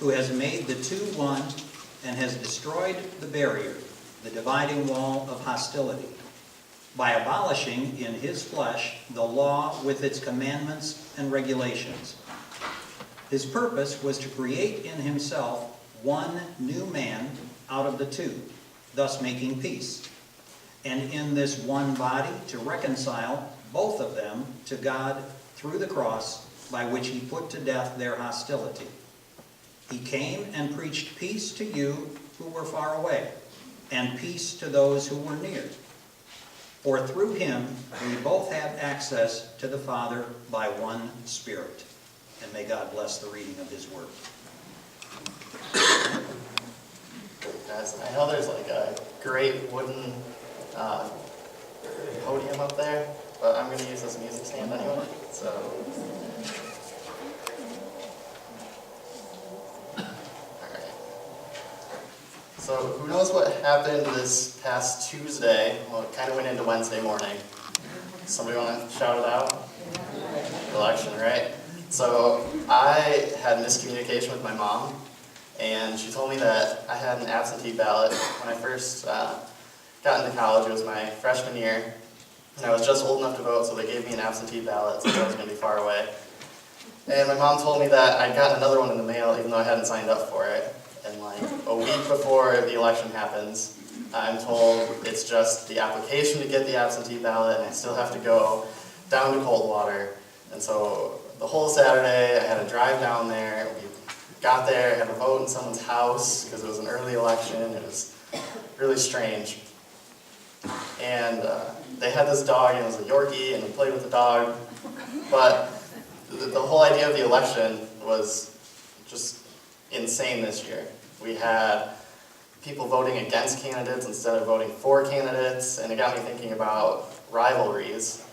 who has made the two one and has destroyed the barrier, the dividing wall of hostility, by abolishing in his flesh the law with its commandments and regulations. His purpose was to create in himself one new man out of the two, thus making peace, and in this one body to reconcile both of them to God through the cross, by which he put to death their hostility. He came and preached peace to you who were far away, and peace to those who were near. For through him we both have access to the Father by one Spirit. And may God bless the reading of his word. Guys, I know there's like a great wooden podium up there, but I'm going to use this music stand anyway, so... Alright. So, who knows what happened this past Tuesday? Well, it kind of went into Wednesday morning. Somebody want to shout it out? Election, right? So, I had miscommunication with my mom, and she told me that I had an absentee ballot when I first got into college. It was my freshman year, and I was just old enough to vote, so they gave me an absentee ballot since I was going to be far away. And my mom told me that I got another one in the mail even though I hadn't signed up for it. And like a week before the election happens, I'm told it's just the application to get the absentee ballot, and I still have to go down to Coldwater. And so the whole Saturday, I had to drive down there. We got there, had to vote in someone's house because it was an early election. It was really strange. And they had this dog, and it was a Yorkie, and we played with the dog. But the whole idea of the election was just insane this year. We had people voting against candidates instead of voting for candidates, and it got me thinking about rivalries.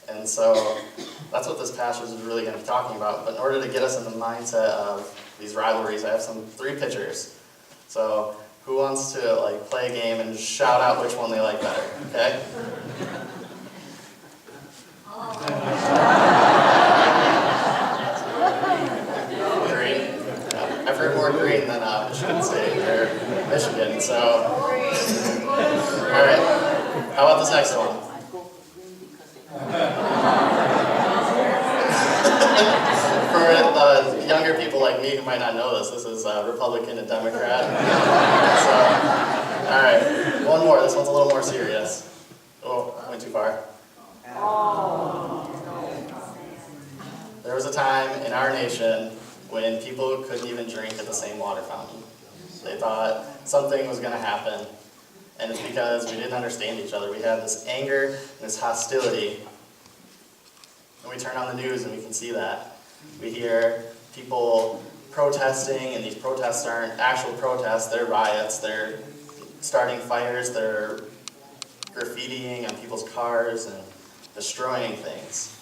And so that's what this passage is really going to be talking about. But in order to get us in the mindset of these rivalries, I have three pictures. So who wants to like play a game and just shout out which one they like better? Okay? Green. Yeah, I've heard more green than Michigan State or Michigan. So, all right. How about this next one? For the younger people like me who might not know this is Republican and Democrat. So, all right, one more. This one's a little more serious. Oh, went too far. There was a time in our nation when people couldn't even drink at the same water fountain. They thought something was going to happen, and it's because we didn't understand each other. We had this anger and this hostility. And we turn on the news and we can see that. We hear people protesting, and these protests aren't actual protests, they're riots, they're starting fires, they're graffitiing on people's cars and destroying things.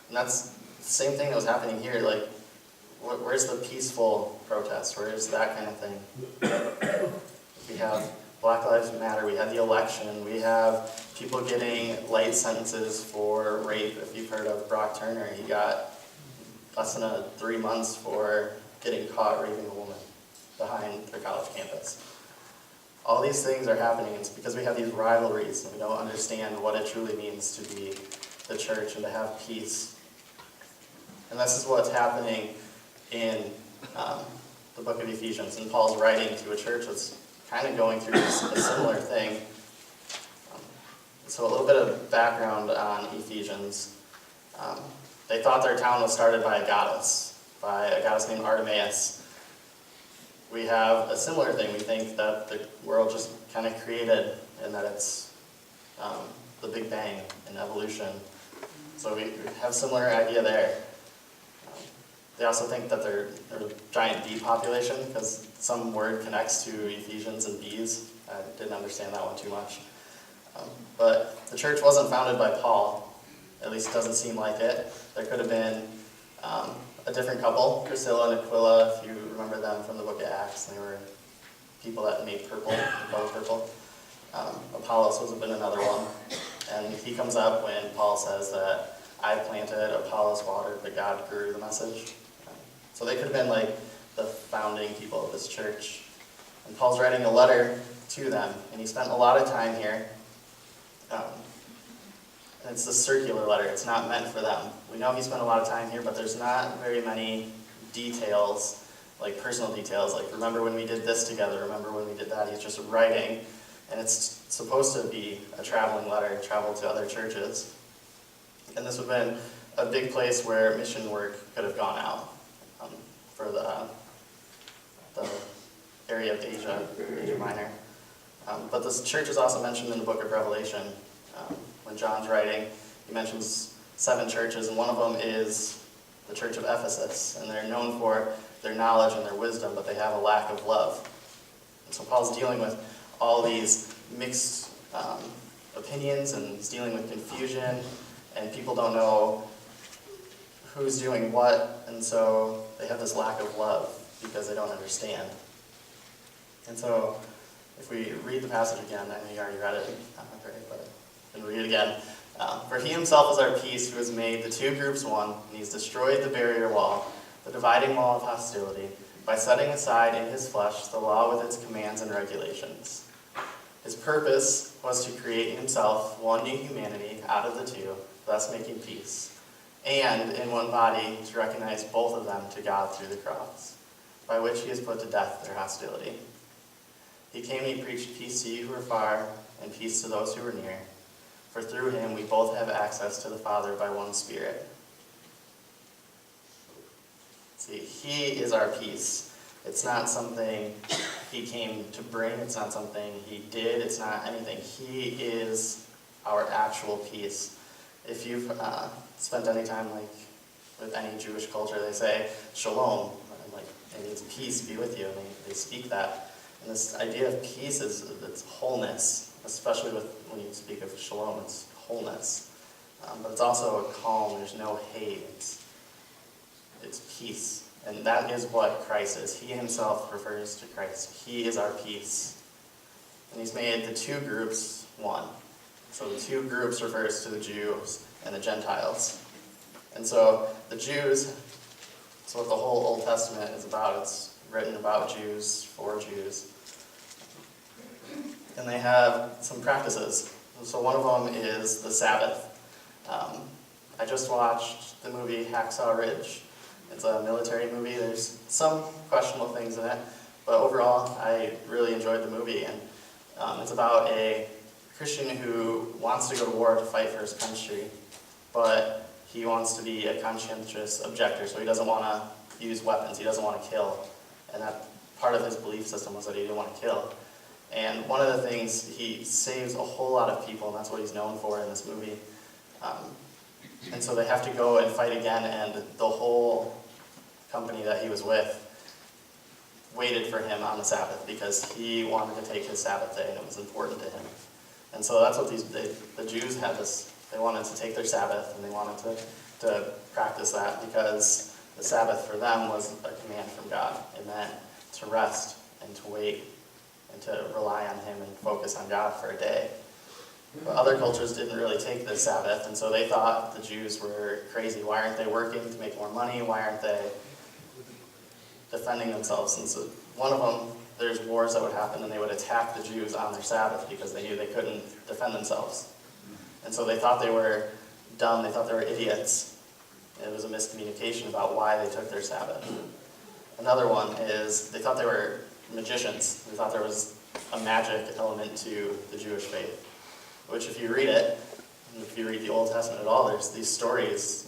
And that's the same thing that was happening here. Like, where's the peaceful protest? Where's that kind of thing? We have Black Lives Matter, we had the election, we have people getting light sentences for rape. If you've heard of Brock Turner, he got less than 3 months for getting caught raping a woman behind their college campus. All these things are happening. It's because we have these rivalries and we don't understand what it truly means to be the church and to have peace. And this is what's happening in the book of Ephesians. And Paul's writing to a church that's kind of going through a similar thing. So a little bit of background on Ephesians. They thought their town was started by a goddess named Artemis. We have a similar thing. We think that the world just kind of created and that it's the Big Bang and evolution. So we have a similar idea there. They also think that they're a giant bee population because some word connects to Ephesians and bees. I didn't understand that one too much. But the church wasn't founded by Paul. At least it doesn't seem like it. There could have been a different couple, Priscilla and Aquila, if you remember them from the book of Acts. They were people that made purple, color purple. Apollos would have been another one. And he comes up when Paul says that I planted, Apollos watered, but God grew the message. So they could have been like the founding people of this church. And Paul's writing a letter to them, and he spent a lot of time here. And it's a circular letter. It's not meant for them. We know he spent a lot of time here, but there's not very many details, like personal details, like remember when we did this together, remember when we did that. He's just writing, and it's supposed to be a traveling letter, travel to other churches. And this would have been a big place where mission work could have gone out for the area of Asia Minor. But this church is also mentioned in the book of Revelation. When John's writing, he mentions 7 churches, and one of them is the church of Ephesus. And they're known for their knowledge and their wisdom, but they have a lack of love. And so Paul's dealing with all these mixed opinions, and he's dealing with confusion, and people don't know who's doing what, and so they have this lack of love because they don't understand. And so if we read the passage again, I know you already read it, but I'm going to read it again. For he himself is our peace, who has made the 2 groups one, and he's destroyed the barrier wall, the dividing wall of hostility, by setting aside in his flesh the law with its commands and regulations. His purpose was to create in himself one new humanity out of the 2, thus making peace, and in one body to recognize both of them to God through the cross, by which he has put to death their hostility. He came and he preached peace to you who are far, and peace to those who are near. For through him we both have access to the Father by one Spirit. See, he is our peace. It's not something he came to bring. It's not something he did. It's not anything. He is our actual peace. If you've spent any time with any Jewish culture, they say shalom, and it means peace be with you, and they speak that. And this idea of peace is it's wholeness, especially when you speak of shalom, it's wholeness. But it's also a calm. There's no hate. It's peace. And that is what Christ is. He himself refers to Christ. He is our peace. And he's made the 2 groups one. So the 2 groups refers to the Jews and the Gentiles. And so the Jews, it's what the whole Old Testament is about. It's written about Jews, for Jews. And they have some practices. So one of them is the Sabbath. I just watched the movie Hacksaw Ridge. It's a military movie. There's some questionable things in it, but overall, I really enjoyed the movie. And it's about a Christian who wants to go to war to fight for his country, but he wants to be a conscientious objector, so he doesn't want to use weapons. He doesn't want to kill, and that part of his belief system was that he didn't want to kill. And one of the things, he saves a whole lot of people, and that's what he's known for in this movie. And so they have to go and fight again, and the whole company that he was with waited for him on the Sabbath because he wanted to take his Sabbath day, and it was important to him. And so that's what the Jews had this. They wanted to take their Sabbath, and they wanted to practice that because the Sabbath for them was a command from God. It meant to rest and to wait and to rely on him and focus on God for a day. But other cultures didn't really take the Sabbath, and so they thought the Jews were crazy. Why aren't they working to make more money? Why aren't they defending themselves? And so one of them, there's wars that would happen, and they would attack the Jews on their Sabbath because they knew they couldn't defend themselves. And so they thought they were dumb. They thought they were idiots. It was a miscommunication about why they took their Sabbath. Another one is they thought they were magicians. They thought there was a magic element to the Jewish faith. Which if you read it, and if you read the Old Testament at all, there's these stories.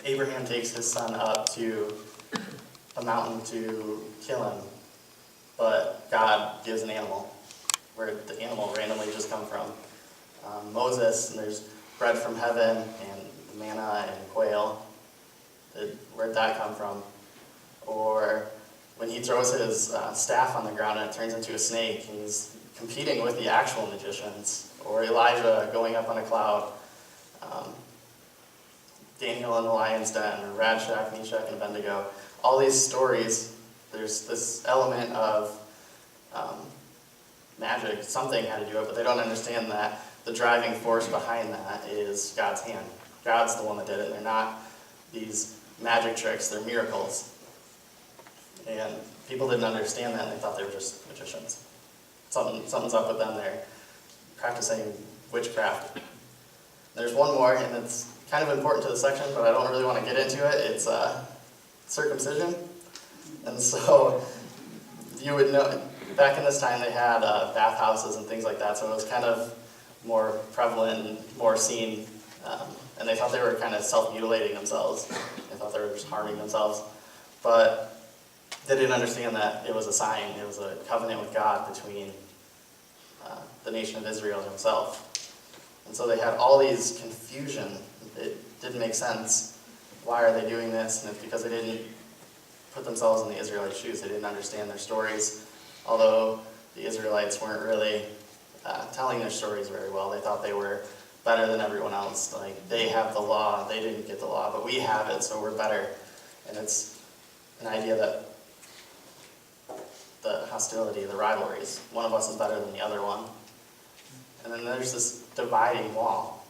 Abraham takes his son up to a mountain to kill him, but God gives an animal. Where did the animal randomly just come from? Moses, and there's bread from heaven, and manna and quail. Where'd that come from? Or when he throws his staff on the ground and it turns into a snake, and he's competing with the actual magicians, or Elijah going up on a cloud, Daniel in the lion's den, or Shadrach, Meshach, and Abednego. All these stories, there's this element of magic. Something had to do it, but they don't understand that the driving force behind that is God's hand. God's the one that did it. They're not these magic tricks, they're miracles. And people didn't understand that, and they thought they were just magicians. Something's up with them. They're practicing witchcraft. There's one more, and it's kind of important to the section, but I don't really want to get into it. It's circumcision. And so you would know, back in this time they had bathhouses and things like that, so it was kind of more prevalent and more seen. And they thought they were kind of self-mutilating themselves. They thought they were just harming themselves. But they didn't understand that it was a sign. It was a covenant with God between the nation of Israel and himself. And so they had all these confusion. It didn't make sense. Why are they doing this? And it's because they didn't put themselves in the Israelites' shoes. They didn't understand their stories. Although the Israelites weren't really telling their stories very well. They thought they were better than everyone else. Like, they have the law, they didn't get the law, but we have it, so we're better. And it's an idea that the hostility, the rivalries, one of us is better than the other one. And then there's this dividing wall.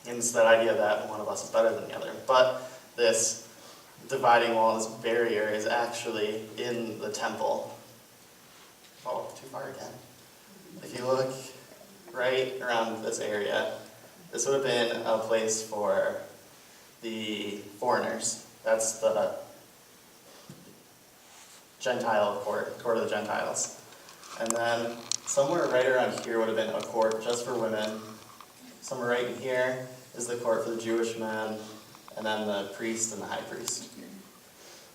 And it's that idea that one of us is better than the other. But this dividing wall, this barrier, is actually in the temple. Oh, too far again. If you look right around this area, this would have been a place for the foreigners. That's the Gentile court of the Gentiles. And then somewhere right around here would have been a court just for women. Somewhere right in here is the court for the Jewish men, and then the priest and the high priest.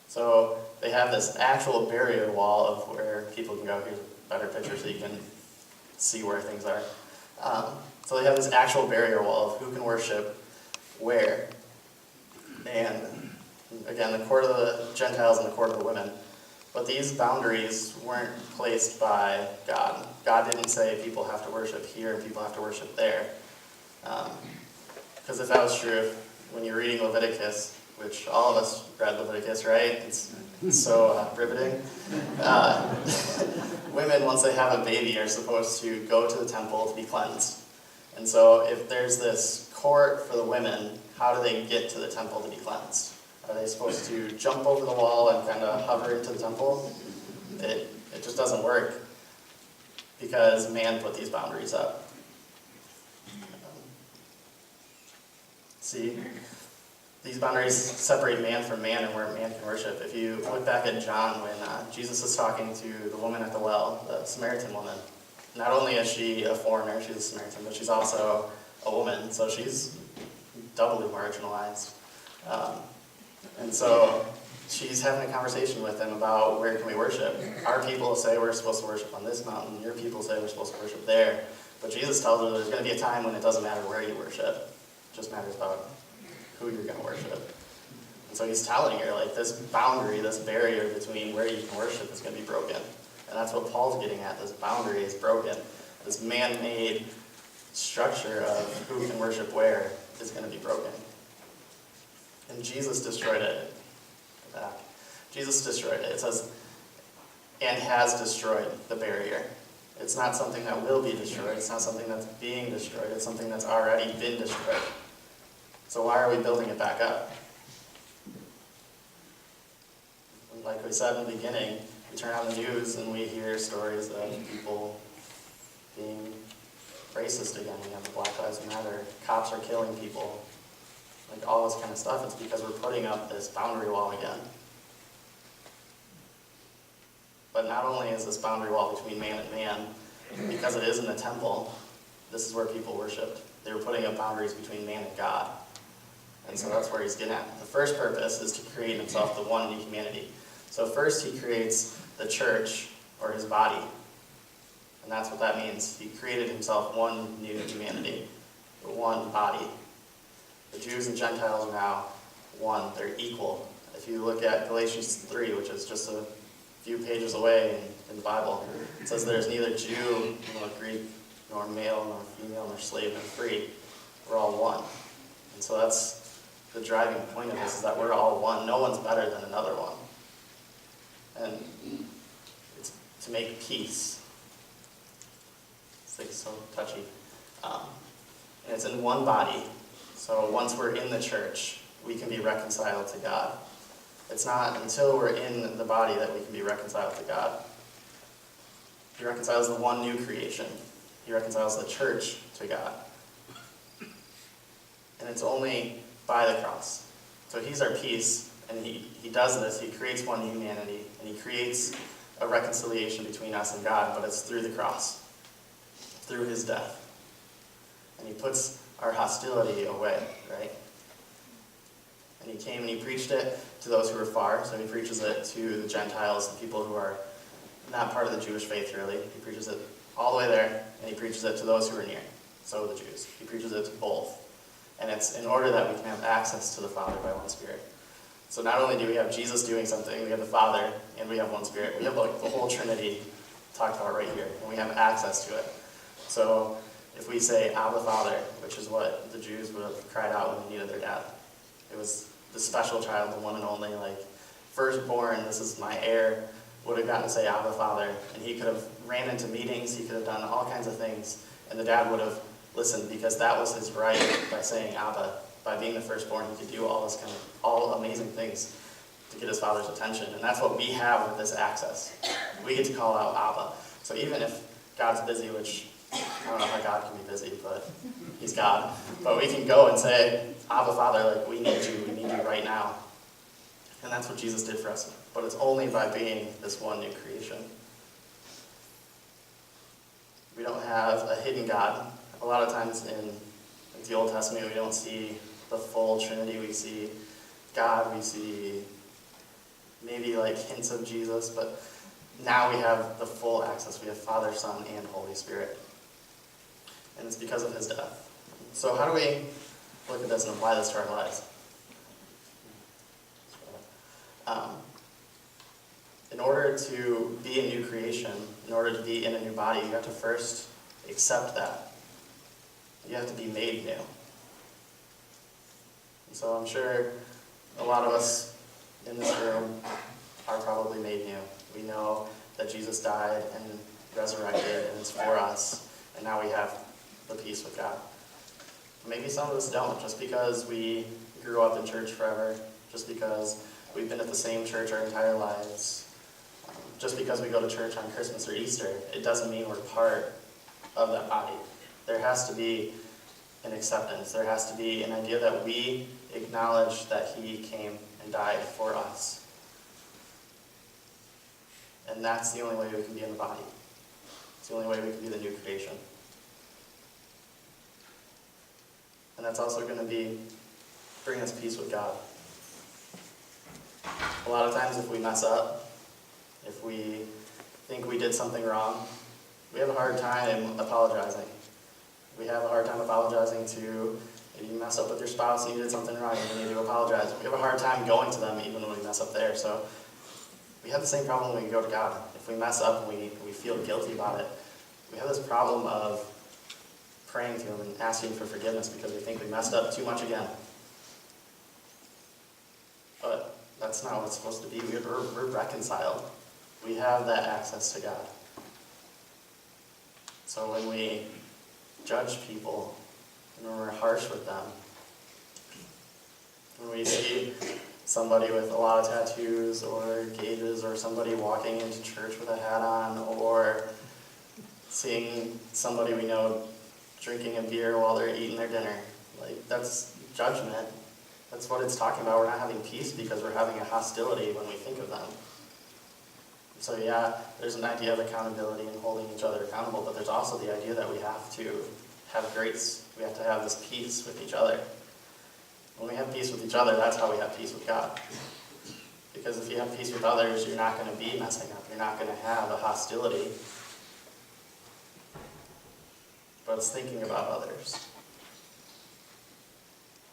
So they have this actual barrier wall of where people can go. Here's a better picture so you can see where things are. So they have this actual barrier wall of who can worship where. And again, the court of the Gentiles and the court of the women. But these boundaries weren't placed by God. God didn't say people have to worship here and people have to worship there. Because if that was true, when you're reading Leviticus, which all of us read Leviticus, right? It's so riveting. Women, once they have a baby, are supposed to go to the temple to be cleansed. And so if there's this court for the women, how do they get to the temple to be cleansed? Are they supposed to jump over the wall and kind of hover into the temple? It just doesn't work because man put these boundaries up. See, these boundaries separate man from man and where man can worship. If you look back at John when Jesus is talking to the woman at the well, the Samaritan woman, not only is she a foreigner, she's a Samaritan, but she's also a woman, so she's doubly marginalized. And so she's having a conversation with him about where can we worship. Our people say we're supposed to worship on this mountain, your people say we're supposed to worship there. But Jesus tells her there's going to be a time when it doesn't matter where you worship. It just matters about who you're going to worship. And so he's telling her, like, this boundary, this barrier between where you can worship is going to be broken. And that's what Paul's getting at. This boundary is broken. This man-made structure of who can worship where is going to be broken. And Jesus destroyed it. Jesus destroyed it. It says, and has destroyed the barrier. It's not something that will be destroyed. It's not something that's being destroyed. It's something that's already been destroyed. So why are we building it back up? Like we said in the beginning, we turn on the news and we hear stories of people being racist again. We have the Black Lives Matter. Cops are killing people. Like all this kind of stuff. It's because we're putting up this boundary wall again. But not only is this boundary wall between man and man, because it is in the temple, this is where people worshiped. They were putting up boundaries between man and God. And so that's where he's getting at. The first purpose is to create himself the one new humanity. So first he creates the church, or his body. And that's what that means. He created himself one new humanity, one body. The Jews and Gentiles are now one. They're equal. If you look at Galatians 3, which is just a few pages away in the Bible, it says there's neither Jew nor Greek, nor male, nor female, nor slave, nor free. We're all one. And so that's the driving point of this, is that we're all one. No one's better than another one. And it's to make peace. It's like so touchy. And it's in one body. So once we're in the church, we can be reconciled to God. It's not until we're in the body that we can be reconciled to God. He reconciles the one new creation. He reconciles the church to God. And it's only by the cross. So he's our peace, and he does this. He creates one humanity, and he creates a reconciliation between us and God, but it's through the cross, through his death. And he puts our hostility away, right? And he came and he preached it to those who were far, so he preaches it to the Gentiles, the people who are not part of the Jewish faith, really. He preaches it all the way there, and he preaches it to those who are near, so the Jews. He preaches it to both. And it's in order that we can have access to the Father by one Spirit. So not only do we have Jesus doing something, we have the Father, and we have one Spirit. We have like the whole Trinity talked about right here, and we have access to it. So if we say Abba Father, which is what the Jews would have cried out when they needed their dad. It was the special child, the one and only, like firstborn, this is my heir, would have gotten to say Abba Father, and he could have ran into meetings, he could have done all kinds of things, and the dad would have listened because that was his right by saying Abba. By being the firstborn, he could do all amazing things to get his father's attention, and that's what we have with this access. We get to call out Abba. So even if God's busy, which I don't know how God can be busy, but he's God. But we can go and say, Abba Father, like, we need you right now. And that's what Jesus did for us. But it's only by being this one new creation. We don't have a hidden God. A lot of times in the Old Testament, we don't see the full Trinity. We see God, we see maybe like hints of Jesus, but now we have the full access. We have Father, Son, and Holy Spirit. And it's because of his death. So how do we look at this and apply this to our lives? In order to be a new creation, in order to be in a new body, you have to first accept that. You have to be made new. And so I'm sure a lot of us in this room are probably made new. We know that Jesus died and resurrected, and it's for us, and now we have the peace with God. Maybe some of us don't, just because we grew up in church forever, just because we've been at the same church our entire lives, just because we go to church on Christmas or Easter, it doesn't mean we're part of that body. There has to be an acceptance. There has to be an idea that we acknowledge that he came and died for us. And that's the only way we can be in the body. It's the only way we can be the new creation. And that's also going to bring us peace with God. A lot of times if we mess up, if we think we did something wrong, we have a hard time apologizing. We have a hard time apologizing to, if you mess up with your spouse and you did something wrong and you need to apologize. We have a hard time going to them even when we mess up there. So we have the same problem when we go to God. If we mess up and we feel guilty about it, we have this problem of praying to him and asking for forgiveness because we think we messed up too much again. But that's not what it's supposed to be. We're reconciled. We have that access to God. So when we judge people, and when we're harsh with them, when we see somebody with a lot of tattoos or gauges, or somebody walking into church with a hat on, or seeing somebody we know drinking a beer while they're eating their dinner, like, that's judgment. That's what it's talking about. We're not having peace because we're having a hostility when we think of them. So yeah, there's an idea of accountability and holding each other accountable, but there's also the idea that we have to have grace. We have to have this peace with each other. When we have peace with each other, that's how we have peace with God. Because if you have peace with others, you're not going to be messing up. You're not going to have a hostility. But it's thinking about others.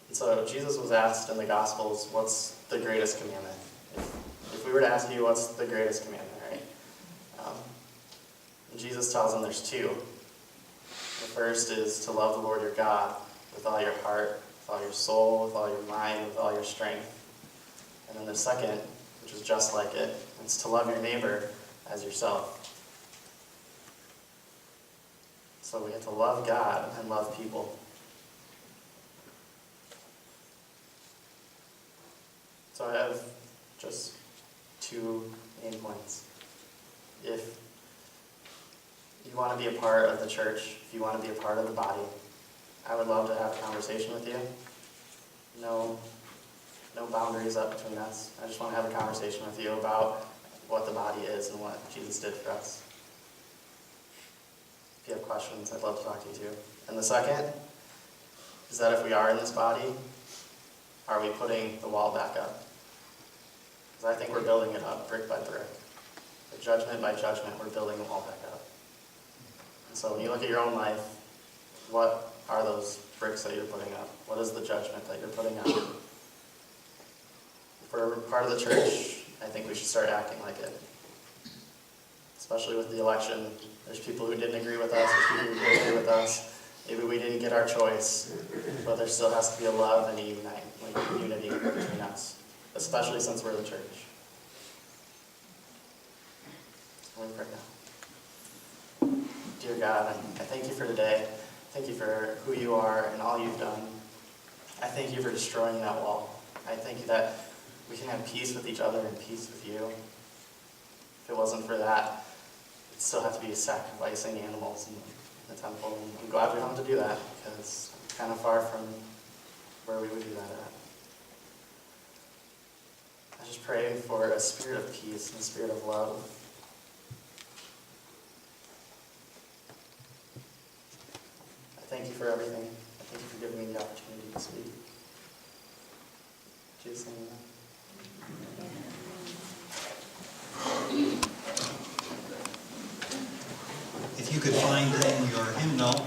And so Jesus was asked in the Gospels, what's the greatest commandment? If we were to ask you, what's the greatest commandment, right? Jesus tells them there's two. The first is to love the Lord your God with all your heart, with all your soul, with all your mind, with all your strength. And then the second, which is just like it, is to love your neighbor as yourself. So we have to love God and love people. So I have just 2 main points. If you want to be a part of the church, if you want to be a part of the body, I would love to have a conversation with you. No boundaries up between us. I just want to have a conversation with you about what the body is and what Jesus did for us. If you have questions, I'd love to talk to you too. And the second is that if we are in this body, are we putting the wall back up? Because I think we're building it up brick by brick. Judgment by judgment, we're building the wall back up. And so when you look at your own life, what are those bricks that you're putting up? What is the judgment that you're putting up? If we're part of the church, I think we should start acting like it. Especially with the election, there's people who didn't agree with us, there's people who did agree with us. Maybe we didn't get our choice, but there still has to be a love and a unity between us, especially since we're the church. Let me pray now. Dear God, I thank you for today. Thank you for who you are and all you've done. I thank you for destroying that wall. I thank you that we can have peace with each other and peace with you. If it wasn't for that, it'd still have to be sacrificing animals in the temple. And I'm glad we don't have to do that, because it's kind of far from where we would do that at. I just pray for a spirit of peace and a spirit of love. I thank you for everything. I thank you for giving me the opportunity to speak. In Jesus' name, amen. If you could find in your hymnal